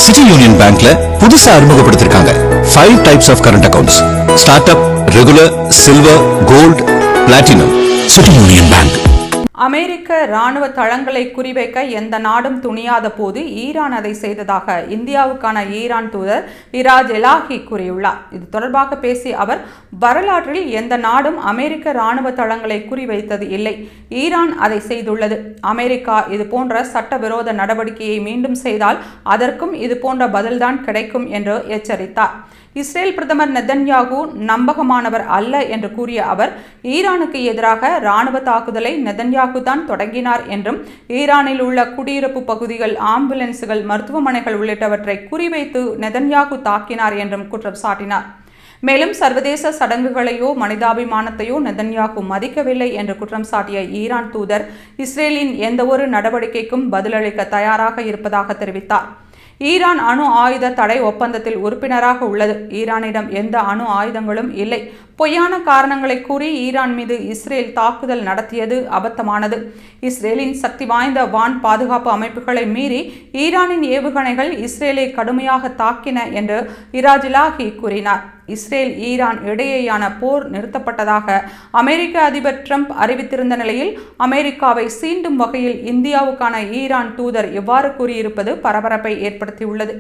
City union பேங்க்ல புதுசா அறிமுகப்படுத்திருக்காங்க 5 types of current accounts. Start up, regular, silver, gold, platinum. City union bank. அமெரிக்க ராணுவ தளங்களை குறிவைக்க எந்த நாடும் துணியாத போது ஈரான் அதை செய்ததாக இந்தியாவுக்கான ஈரான் தூதர் இராஜ் எலாஹி கூறியுள்ளார். இது தொடர்பாக பேசிய அவர், வரலாற்றில் எந்த நாடும் அமெரிக்க ராணுவ தளங்களை குறிவைத்தது இல்லை, ஈரான் அதை செய்துள்ளது. அமெரிக்கா இது போன்ற சட்டவிரோத நடவடிக்கையை மீண்டும் செய்தால் அதற்கும் இது போன்ற பதில்தான் கிடைக்கும் என்று எச்சரித்தார். இஸ்ரேல் பிரதமர் நெதன்யாகு நம்பகமானவர் அல்ல என்று கூறிய அவர், ஈரானுக்கு எதிராக ராணுவ தாக்குதலை நெதன்யாகு தான் தொடங்கினார் என்றும், ஈரானில் உள்ள குடியிருப்பு பகுதிகள், ஆம்புலன்ஸ்கள், மருத்துவமனைகள் உள்ளிட்டவற்றை குறிவைத்து நெதன்யாகு தாக்கினார் என்றும் குற்றம் சாட்டினார். மேலும் சர்வதேச சடங்குகளையோ மனிதாபிமானத்தையோ நெதன்யாகு மதிக்கவில்லை என்று குற்றம் சாட்டிய ஈரான் தூதர், இஸ்ரேலின் எந்தவொரு நடவடிக்கைக்கும் பதிலளிக்க தயாராக இருப்பதாக தெரிவித்தார். ஈரான் அணு ஆயுத தடை ஒப்பந்தத்தில் உறுப்பினராக உள்ளது. ஈரானிடம் எந்த அணு ஆயுதங்களும் இல்லை. பொய்யான காரணங்களை கூறி ஈரான் மீது இஸ்ரேல் தாக்குதல் நடத்தியது அபத்தமானது. இஸ்ரேலின் சக்தி வாய்ந்த வான் பாதுகாப்பு அமைப்புகளை மீறி ஈரானின் ஏவுகணைகள் இஸ்ரேலை கடுமையாக தாக்கின என்று இராஜ் எலாஹி கூறினார். இஸ்ரேல் ஈரான் இடையேயான போர் நிறுத்தப்பட்டதாக அமெரிக்க அதிபர் ட்ரம்ப் அறிவித்திருந்த நிலையில் அமெரிக்காவை சீண்டும் வகையில் இந்தியாவுக்கான ஈரான் தூதர் இவ்வாறு கூறியிருப்பது பரபரப்பை ஏற்படுத்தியுள்ளது.